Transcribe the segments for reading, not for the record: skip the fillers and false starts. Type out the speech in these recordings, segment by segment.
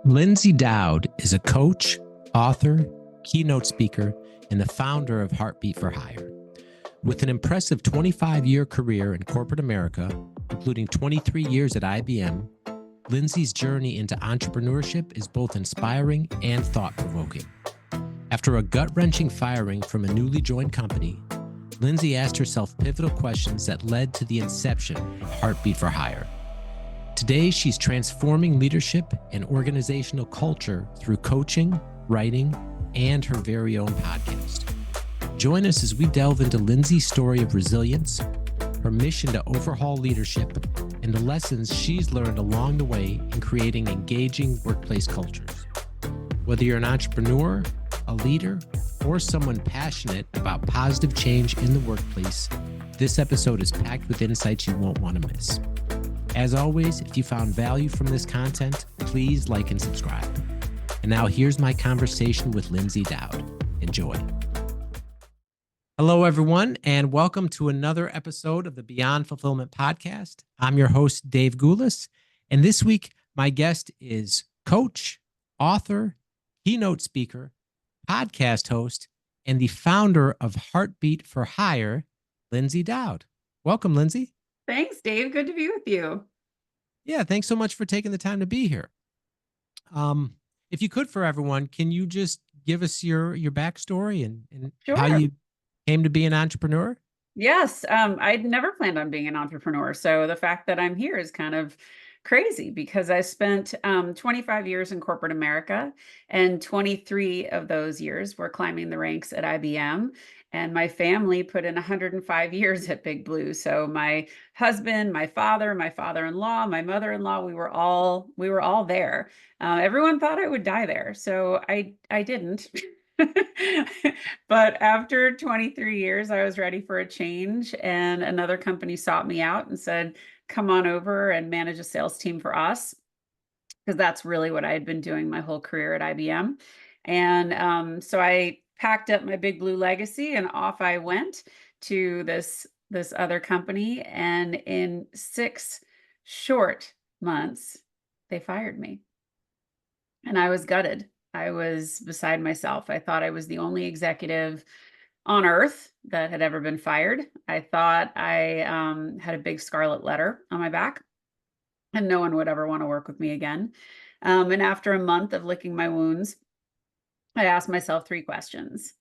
Lyndsay Dowd is a coach, author, keynote speaker, and the founder of Heartbeat for Hire. With an impressive 25-year career in corporate America, including 23 years at IBM, Lyndsay's journey into entrepreneurship is both inspiring and thought-provoking. After a gut-wrenching firing from a newly joined company, Lyndsay asked herself pivotal questions that led to the inception of Heartbeat for Hire. Today, she's transforming leadership and organizational culture through coaching, writing, and her very own podcast. Join us as we delve into Lyndsay's story of resilience, her mission to overhaul leadership, and the lessons she's learned along the way in creating engaging workplace cultures. Whether you're an entrepreneur, a leader, or someone passionate about positive change in the workplace, this episode is packed with insights you won't want to miss. As always, if you found value from this content, please like and subscribe. And now here's my conversation with Lyndsay Dowd. Enjoy. Hello, everyone, and welcome to another episode of the Beyond Fulfillment podcast. I'm your host, Dave Goulas, and this week, my guest is coach, author, keynote speaker, podcast host, and the founder of Heartbeat for Hire, Lyndsay Dowd. Welcome, Lyndsay. Thanks, Dave. Good to be with you. Yeah, thanks so much for taking the time to be here. If you could, for everyone, can you just give us your backstory and Sure. how you came to be an entrepreneur? Yes, I'd never planned on being an entrepreneur. So the fact that I'm here is kind of crazy because I spent 25 years in corporate America, and 23 of those years were climbing the ranks at IBM. And my family put in 105 years at Big Blue. So my husband, my father, my father-in-law, my mother-in-law, we were all there. Everyone thought I would die there, so I didn't. But after 23 years, I was ready for a change, and another company sought me out and said, come on over and manage a sales team for us, because that's really what I had been doing my whole career at IBM. And so I packed up my Big Blue legacy and off I went to this other company. And in 6 short months, they fired me. And I was gutted. I was beside myself. I thought I was the only executive on earth that had ever been fired. I thought I had a big scarlet letter on my back, and no one would ever want to work with me again. And after a month of licking my wounds, I asked myself 3 questions.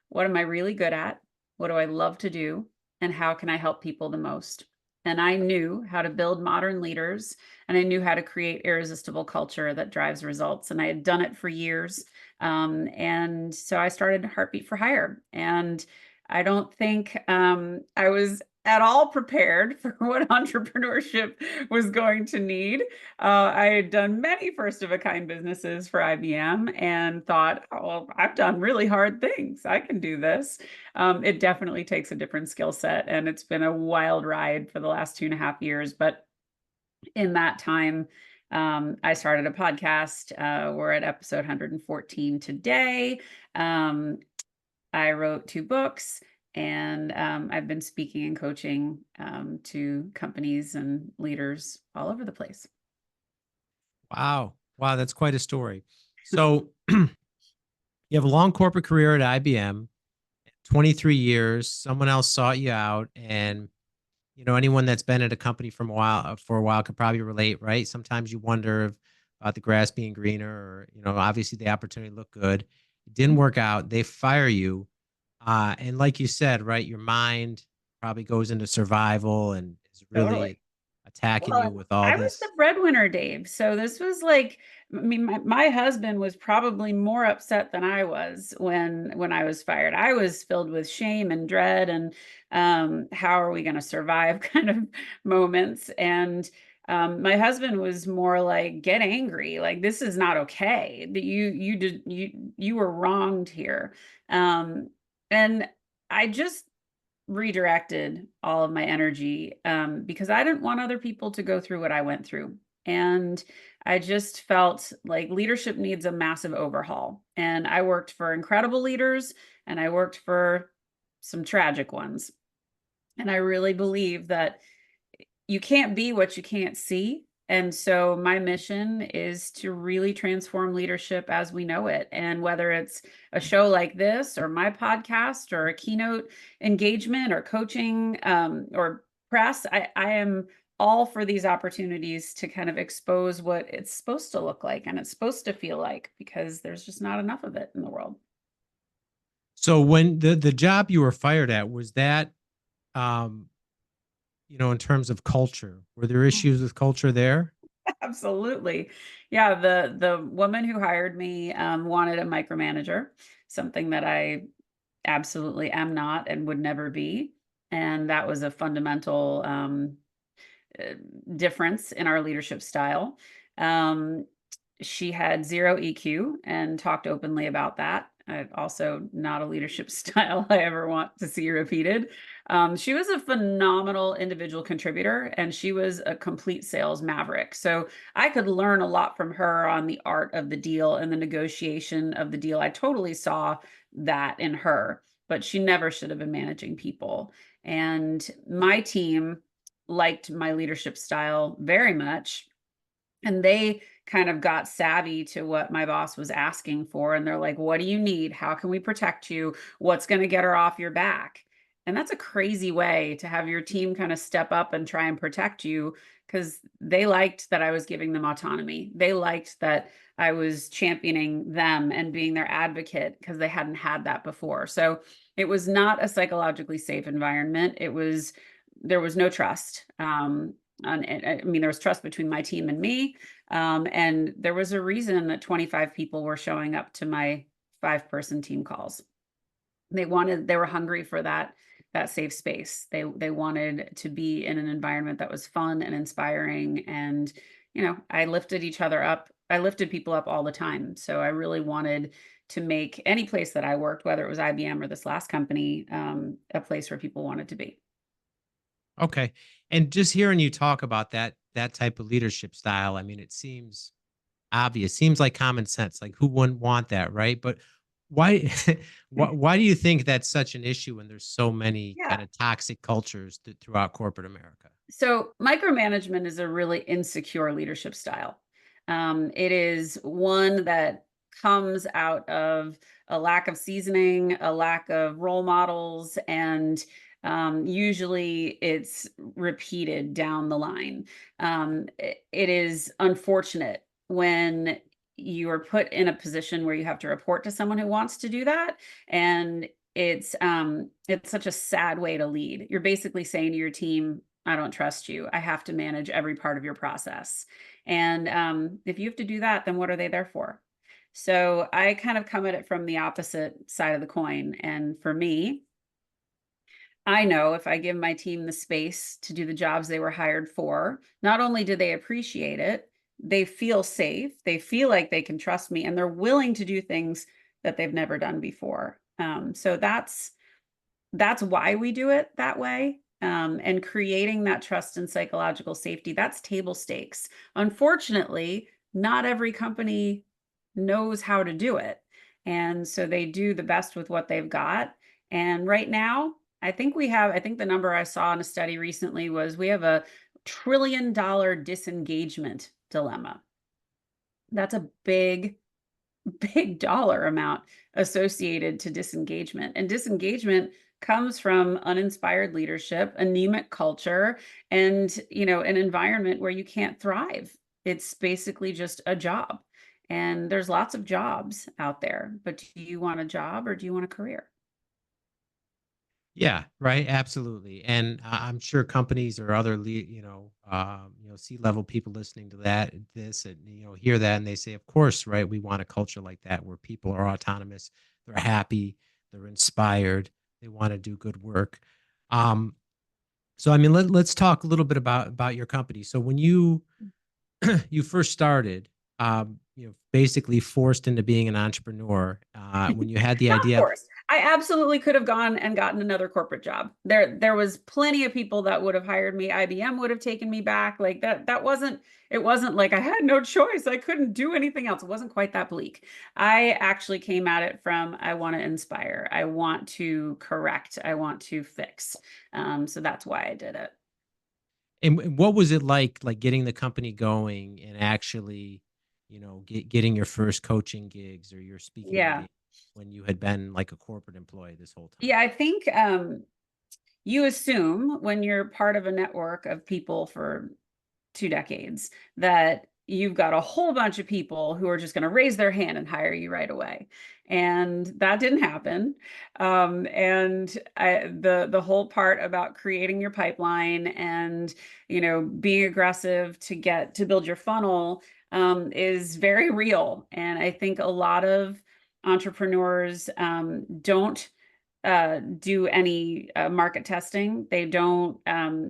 What am I really good at? What do I love to do? And how can I help people the most? And I knew how to build modern leaders, and I knew how to create irresistible culture that drives results. And I had done it for years. And so I started Heartbeat for Hire. And I don't think I was at all prepared for what entrepreneurship was going to need. I had done many first-of-a-kind businesses for IBM and thought, oh, well, I've done really hard things. I can do this. It definitely takes a different skill set, and it's been a wild ride for the last 2.5 years. But in that time, I started a podcast. We're at episode 114 today. I wrote 2 books, and I've been speaking and coaching to companies and leaders all over the place. Wow, that's quite a story. So you have a long corporate career at IBM, 23 years. Someone else sought you out, and anyone that's been at a company for a while could probably relate, right? Sometimes you wonder about the grass being greener, or obviously the opportunity looked good. It didn't work out. They fire you. And like you said, right, your mind probably goes into survival and is really Totally. attacking you with all I was this. the breadwinner, Dave. So this was like, I mean, my husband was probably more upset than I was when I was fired. I was filled with shame and dread and how are we going to survive kind of moments. And my husband was more like, get angry, like this is not okay. That you were wronged here. And I just redirected all of my energy because I didn't want other people to go through what I went through. And I just felt like leadership needs a massive overhaul. And I worked for incredible leaders, and I worked for some tragic ones. And I really believe that you can't be what you can't see. And so my mission is to really transform leadership as we know it. And whether it's a show like this or my podcast or a keynote engagement or coaching or press, I am all for these opportunities to kind of expose what it's supposed to look like and it's supposed to feel like, because there's just not enough of it in the world. So when the job you were fired at, was that, um, in terms of culture, were there issues with culture there? Absolutely. Yeah, the woman who hired me wanted a micromanager, something that I absolutely am not and would never be. And that was a fundamental uh, difference in our leadership style. Um, she had zero EQ and talked openly about that. Also, not a leadership style I ever want to see repeated. She was a phenomenal individual contributor and she was a complete sales maverick. So I could learn a lot from her on the art of the deal and the negotiation of the deal. I totally saw that in her, but she never should have been managing people. And my team liked my leadership style very much, and they kind of got savvy to what my boss was asking for. And they're like, what do you need? How can we protect you? What's going to get her off your back? And that's a crazy way to have your team kind of step up and try and protect you, because they liked that I was giving them autonomy. They liked that I was championing them and being their advocate, because they hadn't had that before. So it was not a psychologically safe environment. There was no trust. I mean, there was trust between my team and me. And there was a reason that 25 people were showing up to my 5-person team calls. They were hungry for that safe space. They wanted to be in an environment that was fun and inspiring. And, I lifted each other up. I lifted people up all the time. So I really wanted to make any place that I worked, whether it was IBM or this last company, a place where people wanted to be. Okay. And just hearing you talk about that type of leadership style, I mean, it seems obvious, seems like common sense. Like who wouldn't want that, right? But why why do you think that's such an issue when there's so many Yeah. kind of toxic cultures throughout corporate America? So micromanagement is a really insecure leadership style. It is one that comes out of a lack of seasoning, a lack of role models, and usually it's repeated down the line. It is unfortunate when you are put in a position where you have to report to someone who wants to do that, and it's such a sad way to lead. You're basically saying to your team, I don't trust you. I have to manage every part of your process. And if you have to do that, then what are they there for? So I kind of come at it from the opposite side of the coin. And for me, I know if I give my team the space to do the jobs they were hired for, not only do they appreciate it, they feel safe, they feel like they can trust me, and they're willing to do things that they've never done before. So that's why we do it that way. And creating that trust and psychological safety, that's table stakes. Unfortunately, not every company knows how to do it. And so they do the best with what they've got. And right now, I think the number I saw in a study recently was we have a $1 trillion disengagement dilemma. That's a big dollar amount associated to disengagement. And disengagement comes from uninspired leadership, anemic culture, and an environment where you can't thrive. It's basically just a job. And there's lots of jobs out there, but do you want a job or do you want a career? Yeah, right. Absolutely. And I'm sure companies or other, C-level people listening to this, and, hear that and they say, of course, right. We want a culture like that where people are autonomous, they're happy, they're inspired, they want to do good work. Um, so, I mean, let's talk a little bit about your company. So when you first started, basically forced into being an entrepreneur, when you had the Not idea. forced. I absolutely could have gone and gotten another corporate job. There was plenty of people that would have hired me. IBM would have taken me back. Like it wasn't like I had no choice. I couldn't do anything else. It wasn't quite that bleak. I actually came at it from I want to inspire. I want to correct. I want to fix. So that's why I did it. And what was it like getting the company going and actually, getting your first coaching gigs or your speaking Yeah. gigs when you had been like a corporate employee this whole time? Yeah, I think you assume when you're part of a network of people for 2 decades that you've got a whole bunch of people who are just going to raise their hand and hire you right away. And that didn't happen. The whole part about creating your pipeline and being aggressive to build your funnel is very real. And I think a lot of entrepreneurs don't do any market testing. They don't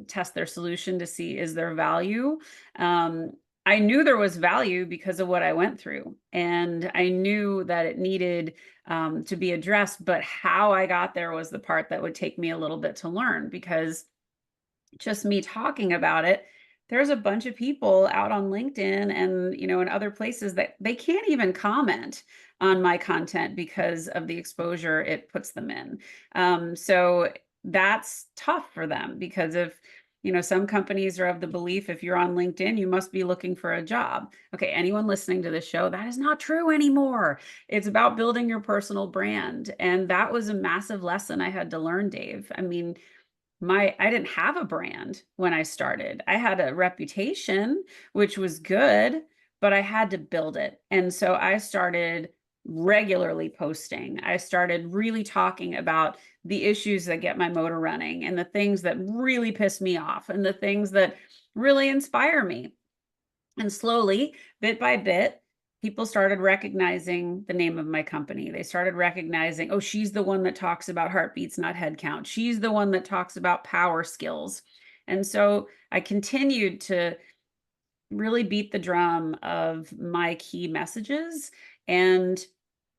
test their solution to see is there value. Um, I knew there was value because of what I went through, and I knew that it needed to be addressed. But how I got there was the part that would take me a little bit to learn, because just me talking about it, there's a bunch of people out on LinkedIn and in other places that they can't even comment on my content because of the exposure it puts them in. So that's tough for them, because if some companies are of the belief if you're on LinkedIn, you must be looking for a job. Okay, anyone listening to this show, that is not true anymore. It's about building your personal brand. And that was a massive lesson I had to learn, Dave. I mean, I didn't have a brand when I started. I had a reputation, which was good, but I had to build it. And so I started regularly posting. I started really talking about the issues that get my motor running and the things that really piss me off and the things that really inspire me. And slowly, bit by bit, people started recognizing the name of my company. They started recognizing, oh, she's the one that talks about heartbeats, not head count. She's the one that talks about power skills. And so I continued to really beat the drum of my key messages. And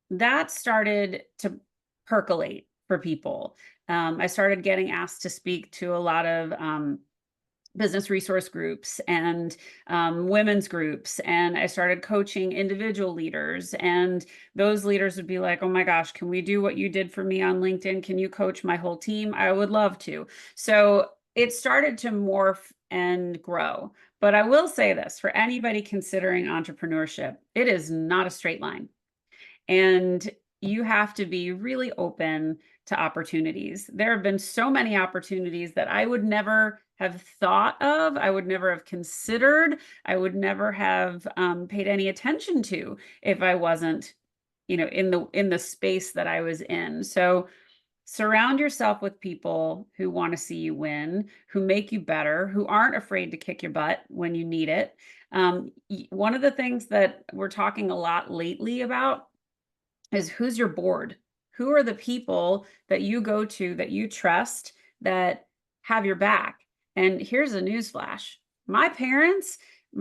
that started to percolate for people. I started getting asked to speak to a lot of business resource groups and women's groups. And I started coaching individual leaders. And those leaders would be like, oh my gosh, can we do what you did for me on LinkedIn? Can you coach my whole team? I would love to. So it started to morph and grow. But I will say this, for anybody considering entrepreneurship, it is not a straight line. And you have to be really open to opportunities. There have been so many opportunities that I would never have thought of, I would never have considered, I would never have paid any attention to if I wasn't, in the space that I was in. So surround yourself with people who want to see you win, who make you better, who aren't afraid to kick your butt when you need it. One of the things that we're talking a lot lately about is who's your board? Who are the people that you go to that you trust, that have your back? And here's a newsflash. My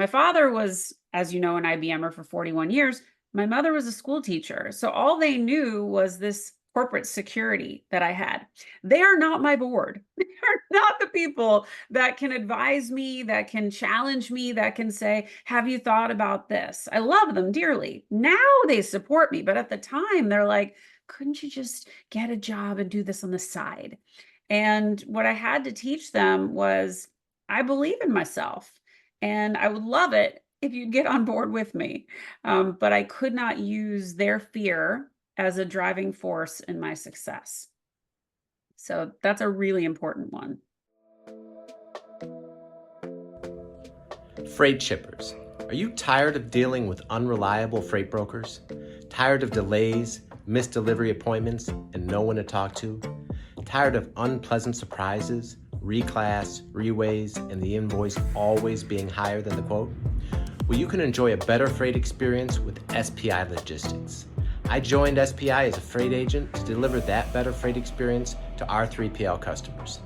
father was, as you know, an IBMer for 41 years. My mother was a school teacher. So all they knew was this corporate security that I had. They are not my board. They are not the people that can advise me, that can challenge me, that can say, have you thought about this? I love them dearly. Now they support me, but at the time they're like, couldn't you just get a job and do this on the side? And what I had to teach them was, I believe in myself and I would love it if you'd get on board with me. But I could not use their fear as a driving force in my success. So that's a really important one. Freight shippers, are you tired of dealing with unreliable freight brokers? Tired of delays, missed delivery appointments, and no one to talk to? Tired of unpleasant surprises, reclass, reweighs, and the invoice always being higher than the quote? Well, you can enjoy a better freight experience with SPI Logistics. I joined SPI as a freight agent to deliver that better freight experience to our 3PL customers.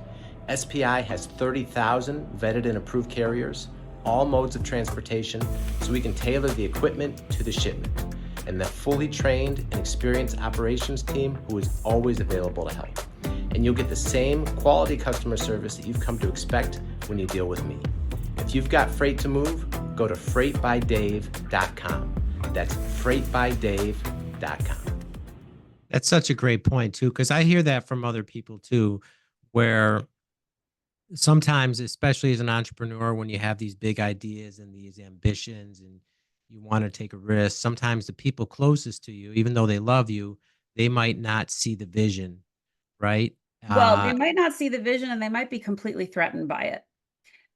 SPI has 30,000 vetted and approved carriers, all modes of transportation, so we can tailor the equipment to the shipment, and the fully trained and experienced operations team who is always available to help. And you'll get the same quality customer service that you've come to expect when you deal with me. If you've got freight to move, go to freightbydave.com. That's freightbydave.com. That's such a great point too, because I hear that from other people too, where sometimes, especially as an entrepreneur, when you have these big ideas and these ambitions and you want to take a risk, sometimes the people closest to you, even though they love you, they might not see the vision, right? Well, they Uh, might not see the vision and they might be completely threatened by it.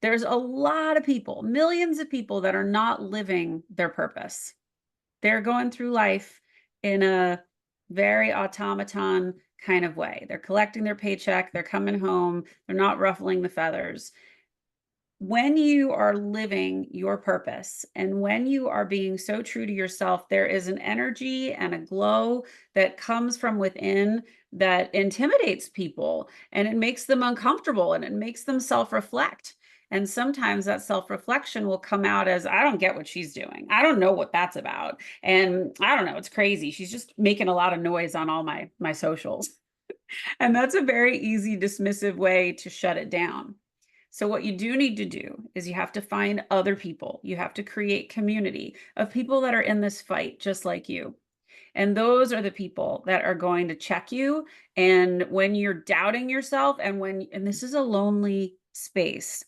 There's a lot of people, millions of people that are not living their purpose. They're going through life in a very automaton kind of way. They're collecting their paycheck, they're coming home, they're not ruffling the feathers. When you are living your purpose and when you are being so true to yourself, there is an energy and a glow that comes from within that intimidates people and it makes them uncomfortable and it makes them self-reflect. And sometimes that self-reflection will come out as, I don't get what she's doing. I don't know what that's about. And I don't know, it's crazy. She's just making a lot of noise on all my socials. And that's a very easy dismissive way to shut it down. So what you do need to do is you have to find other people. You have to create community of people that are in this fight just like you. And those are the people that are going to check you. And when you're doubting yourself and this is a lonely space.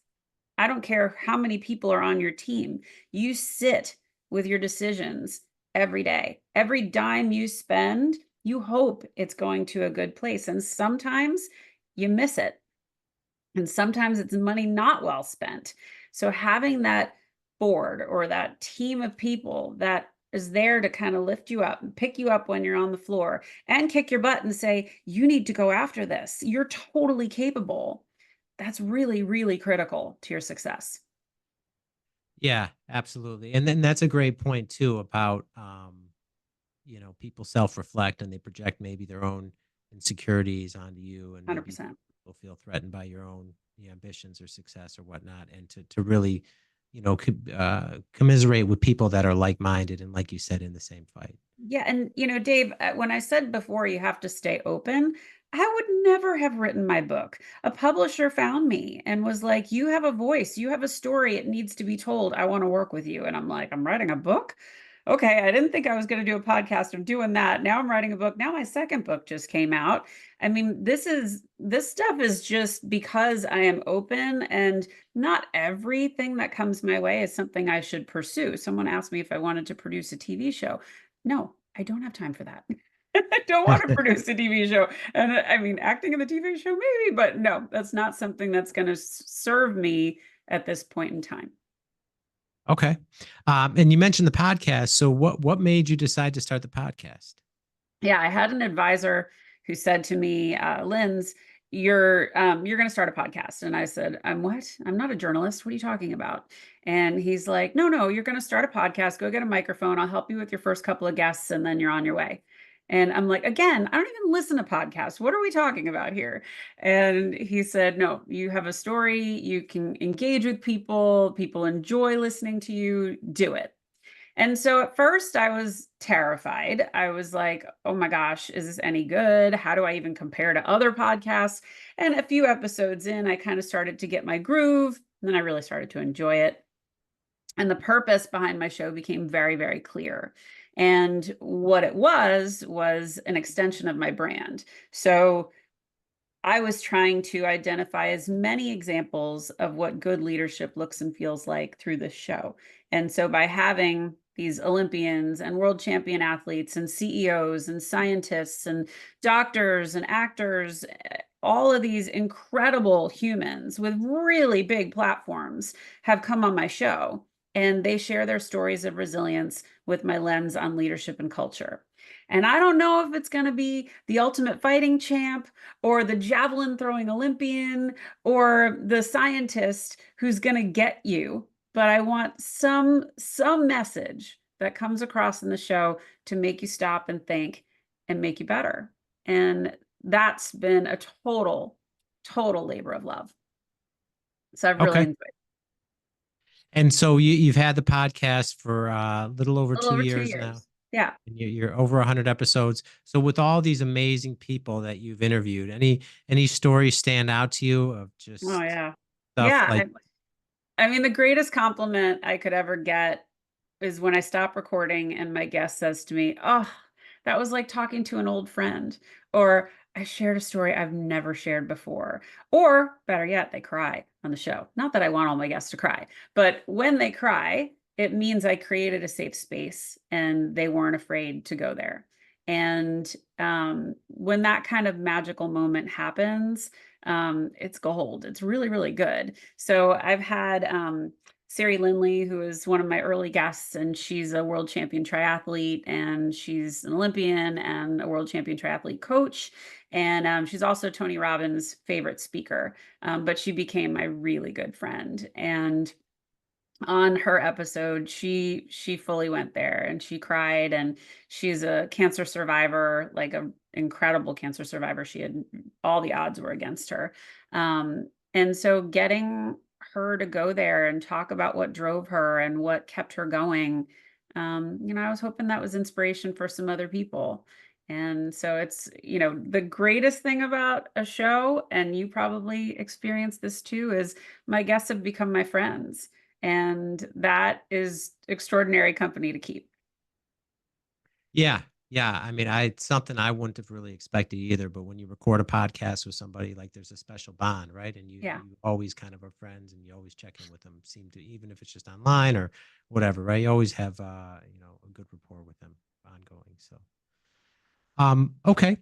I don't care how many people are on your team. You sit with your decisions every day. Every dime you spend, you hope it's going to a good place. And sometimes you miss it. And sometimes it's money not well spent. So having that board or that team of people that is there to kind of lift you up and pick you up when you're on the floor and kick your butt and say, you need to go after this. You're totally capable. That's really, really critical to your success. yeah, absolutely. And then that's a great point too about, people self-reflect and they project maybe their own insecurities onto you, and maybe 100%. people feel threatened by your own ambitions or success or whatnot, and to really, commiserate with people that are like-minded and, like you said, in the same fight. Yeah, and Dave, when I said before you have to stay open, I would never have written my book. A publisher found me and was like, "You have a voice, you have a story, it needs to be told. I want to work with you." And I'm like, "I'm writing a book? Okay, I didn't think I was going to do a podcast. I'm doing that. Now I'm writing a book. Now my second book just came out. I mean, this stuff is just because I am open and not everything that comes my way is something I should pursue. Someone asked me if I wanted to produce a TV show. No, I don't have time for that. I don't want to produce a TV show. And I mean, acting in the TV show, maybe, but no, that's not something that's going to serve me at this point in time. Okay. And you mentioned the podcast. So what made you decide to start the podcast? Yeah, I had an advisor who said to me, Lynn's, you're going to start a podcast. And I said, I'm what? I'm not a journalist. What are you talking about? And he's like, no, you're going to start a podcast. Go get a microphone. I'll help you with your first couple of guests and then you're on your way. And I'm like, again, I don't even listen to podcasts. What are we talking about here? And he said, no, you have a story. You can engage with people. People enjoy listening to you. Do it. And so at first I was terrified. I was like, oh my gosh, is this any good? How do I even compare to other podcasts? And a few episodes in, I kind of started to get my groove. And then I really started to enjoy it. And the purpose behind my show became very, very clear. And what it was an extension of my brand. So I was trying to identify as many examples of what good leadership looks and feels like through this show. And so by having these Olympians and world champion athletes and CEOs and scientists and doctors and actors, all of these incredible humans with really big platforms have come on my show. And they share their stories of resilience with my lens on leadership and culture. And I don't know if it's going to be the ultimate fighting champ or the javelin throwing Olympian or the scientist who's going to get you, but I want some message that comes across in the show to make you stop and think and make you better. And that's been a total labor of love. So I've really Okay. enjoyed it. And so you've had the podcast for a little over A little two over 2 years now. years. Yeah. And you're over 100 episodes. So with all these amazing people that you've interviewed, any stories stand out to you of Oh just yeah. stuff Yeah. like, I mean, the greatest compliment I could ever get is when I stop recording and my guest says to me, "Oh, that was like talking to an old friend," or I shared a story I've never shared before. Or better yet, they cry on the show. Not that I want all my guests to cry, but when they cry, it means I created a safe space and they weren't afraid to go there. And when that kind of magical moment happens, it's gold. It's really, really good. So I've had Sari Lindley, who is one of my early guests, and she's a world champion triathlete, and she's an Olympian and a world champion triathlete coach. And she's also Tony Robbins' favorite speaker, but she became my really good friend. And on her episode, she fully went there and she cried, and she's a cancer survivor, like a incredible cancer survivor. She had all the odds were against her. And so getting her to go there and talk about what drove her and what kept her going, I was hoping that was inspiration for some other people. And so it's, the greatest thing about a show, and you probably experienced this too, is my guests have become my friends. And that is extraordinary company to keep. Yeah. Yeah. I mean, it's something I wouldn't have really expected either. But when you record a podcast with somebody, like there's a special bond, right? And Yeah. you always kind of are friends and you always check in with them, seem to, even if it's just online or whatever, right? You always have, a good rapport with them ongoing. So, okay.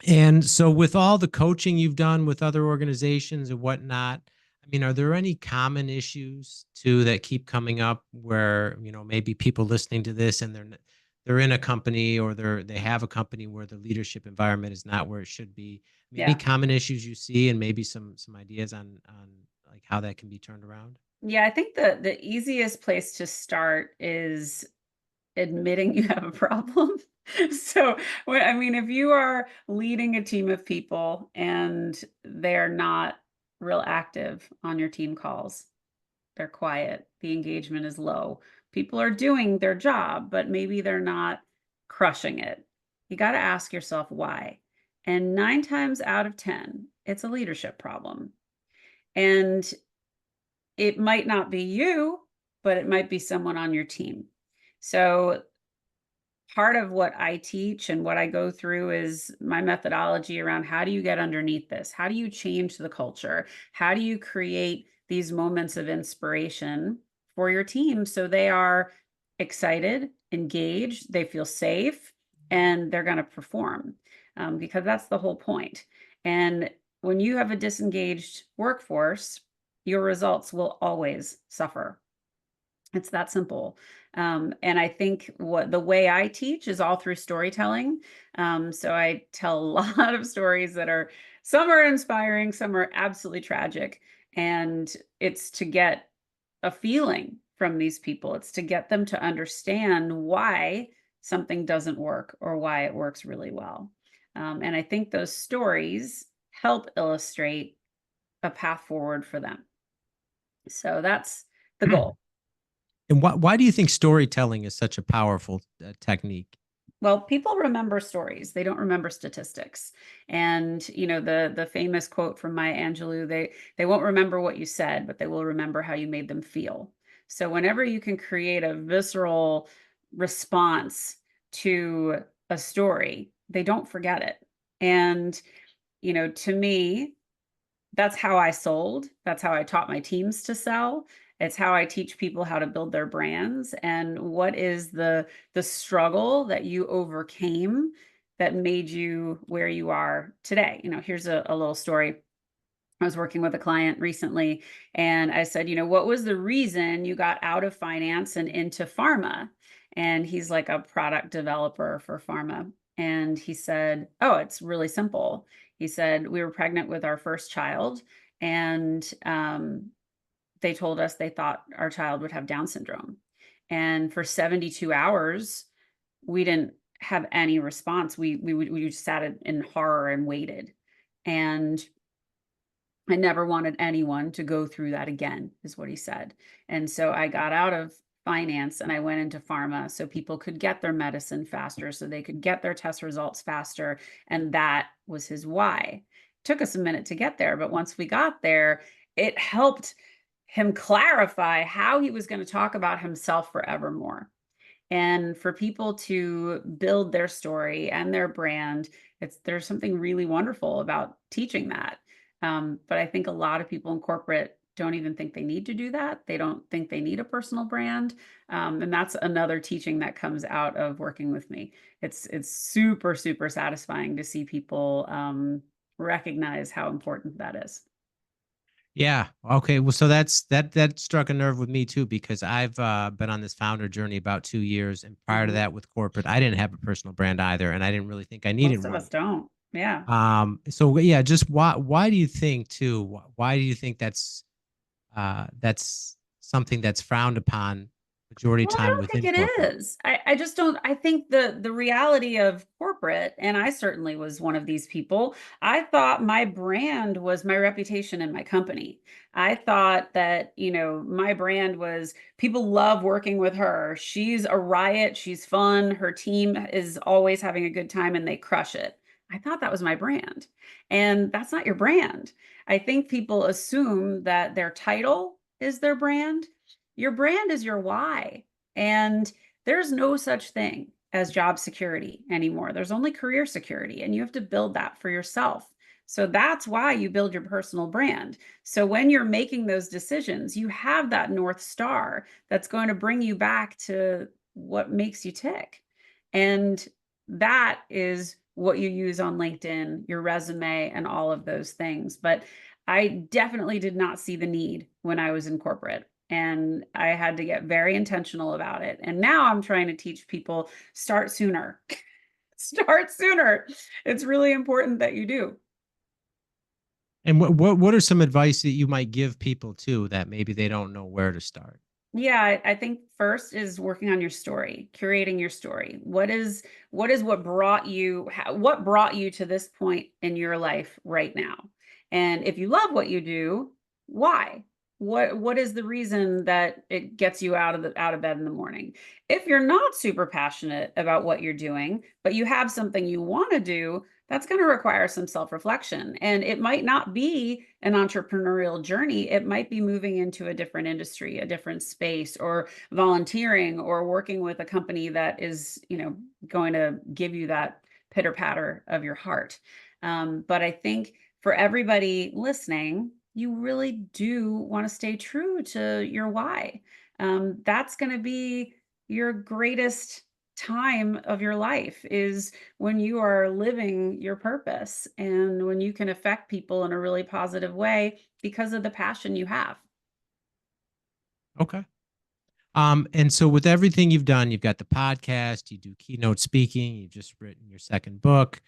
And so with all the coaching you've done with other organizations and whatnot, I mean, are there any common issues too that keep coming up where, maybe people listening to this and they're in a company or they have a company where the leadership environment is not where it should be? I mean, any Yeah. common issues you see and maybe some ideas on like how that can be turned around? Yeah. I think the easiest place to start is admitting you have a problem. So, if you are leading a team of people and they're not real active on your team calls, they're quiet, the engagement is low, people are doing their job, but maybe they're not crushing it. You got to ask yourself why. And 9 times out of 10, it's a leadership problem. And it might not be you, but it might be someone on your team. So part of what I teach and what I go through is my methodology around how do you get underneath this? How do you change the culture? How do you create these moments of inspiration for your team so they are excited, engaged, they feel safe, and they're going to perform, because that's the whole point. And when you have a disengaged workforce, your results will always suffer. It's that simple. And I think the way I teach is all through storytelling. So I tell a lot of stories that some are inspiring, some are absolutely tragic. And it's to get a feeling from these people. It's to get them to understand why something doesn't work or why it works really well. And I think those stories help illustrate a path forward for them. So that's the goal. And why do you think storytelling is such a powerful technique? Well, people remember stories. They don't remember statistics. And, the famous quote from Maya Angelou, they won't remember what you said, but they will remember how you made them feel. So whenever you can create a visceral response to a story, they don't forget it. And, to me, that's how I sold. That's how I taught my teams to sell. It's how I teach people how to build their brands, and what is the struggle that you overcame that made you where you are today. Here's a little story. I was working with a client recently and I said, what was the reason you got out of finance and into pharma? And he's like a product developer for pharma. And he said, oh, it's really simple. He said, we were pregnant with our first child, and they told us they thought our child would have Down syndrome. And for 72 hours, we didn't have any response. We just sat in horror and waited. And I never wanted anyone to go through that again, is what he said. And so I got out of finance and I went into pharma so people could get their medicine faster, so they could get their test results faster. And that was his why. It took us a minute to get there, but once we got there, it helped him clarify how he was going to talk about himself forevermore. And for people to build their story and their brand, there's something really wonderful about teaching that. But I think a lot of people in corporate don't even think they need to do that. They don't think they need a personal brand. And that's another teaching that comes out of working with me. It's super, super satisfying to see people recognize how important that is. Yeah. Okay. Well, so that struck a nerve with me too, because I've been on this founder journey about 2 years, and prior to Mhm. that with corporate, I didn't have a personal brand either, and I didn't really think I needed Most of one. us don't. Yeah. So yeah, just why do you think too? Why do you think that's something that's frowned upon majority of Well, I time don't think within it corporate? is. I just don't. I think the reality of corporate, and I certainly was one of these people. I thought my brand was my reputation in my company. I thought that, my brand was people love working with her. She's a riot. She's fun. Her team is always having a good time and they crush it. I thought that was my brand. And that's not your brand. I think people assume that their title is their brand. Your brand is your why. And there's no such thing as job security anymore. There's only career security, and you have to build that for yourself. So that's why you build your personal brand. So when you're making those decisions, you have that North Star that's going to bring you back to what makes you tick. And that is what you use on LinkedIn, your resume, and all of those things. But I definitely did not see the need when I was in corporate. And I had to get very intentional about it. And now I'm trying to teach people start sooner. Start sooner. It's really important that you do. And what are some advice that you might give people too that maybe they don't know where to start? Yeah, I think first is working on your story, curating your story. What brought what brought you to this point in your life right now? And if you love what you do, why? What is the reason that it gets you out of bed in the morning? If you're not super passionate about what you're doing, but you have something you want to do, that's going to require some self-reflection. And it might not be an entrepreneurial journey. It might be moving into a different industry, a different space, or volunteering, or working with a company that is, going to give you that pitter patter of your heart. But I think for everybody listening, you really do want to stay true to your why. That's going to be your greatest time of your life, is when you are living your purpose and when you can affect people in a really positive way because of the passion you have. Okay. And so with everything you've done, you've got the podcast, you do keynote speaking, you've just written your second book,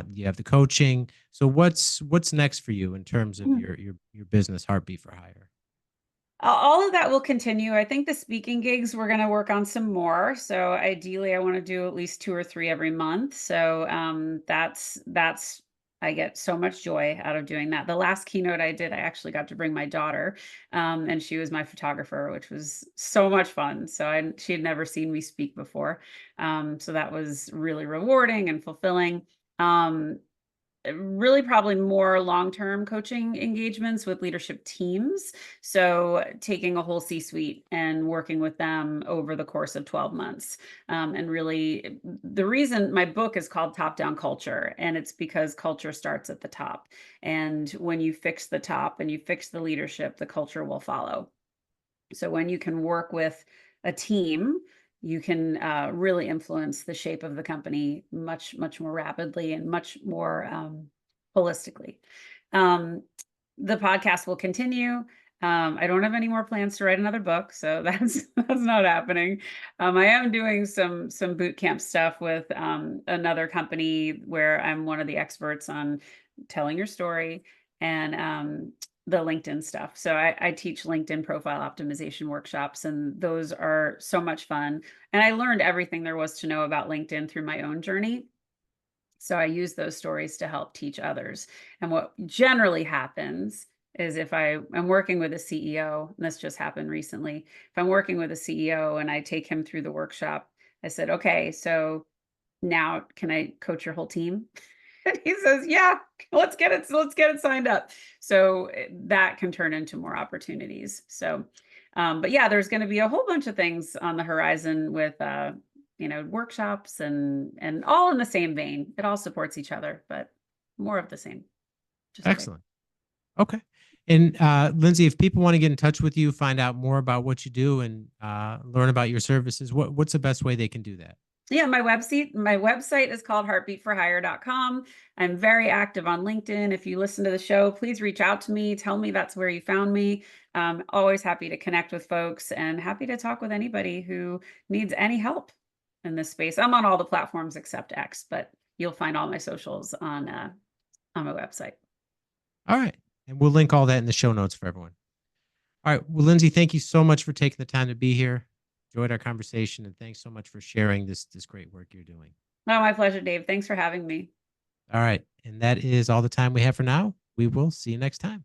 you have the coaching. So what's next for you in terms of Mm. your business, Heartbeat for Hire? All of that will continue. I think the speaking gigs, we're going to work on some more. So ideally, I want to do at least 2 or 3 every month. So that's I get so much joy out of doing that. The last keynote I did, I actually got to bring my daughter, and she was my photographer, which was so much fun. So she had never seen me speak before, so that was really rewarding and fulfilling. Um, Really probably more long-term coaching engagements with leadership teams. So taking a whole C-suite and working with them over the course of 12 months. And really, the reason my book is called Top Down Culture, and it's because culture starts at the top. And when you fix the top and you fix the leadership, the culture will follow. So when you can work with a team, you can really influence the shape of the company much, much more rapidly and much more holistically. Um, the podcast will continue. I don't have any more plans to write another book, so that's not happening. I am doing some boot camp stuff with another company where I'm one of the experts on telling your story, and the LinkedIn stuff. So I teach LinkedIn profile optimization workshops, and those are so much fun. And I learned everything there was to know about LinkedIn through my own journey. So I use those stories to help teach others. And what generally happens is if I am working with a CEO, and this just happened recently, if I'm working with a CEO and I take him through the workshop, I said, okay, so now can I coach your whole team? And he says, yeah, let's get it signed up. So that can turn into more opportunities. So But yeah, there's going to be a whole bunch of things on the horizon with, workshops and all in the same vein. It all supports each other, but more of the same. Just Excellent. Okay. And Lyndsay, if people want to get in touch with you, find out more about what you do and learn about your services, what's the best way they can do that? Yeah, my website is called heartbeatforhire.com. I'm very active on LinkedIn. If you listen to the show, please reach out to me. Tell me that's where you found me. Always happy to connect with folks and happy to talk with anybody who needs any help in this space. I'm on all the platforms except X, but you'll find all my socials on my website. All right. And we'll link all that in the show notes for everyone. All right. Well, Lyndsay, thank you so much for taking the time to be here. Enjoyed our conversation, and thanks so much for sharing this great work you're doing. Oh, my pleasure, Dave. Thanks for having me. All right. And that is all the time we have for now. We will see you next time.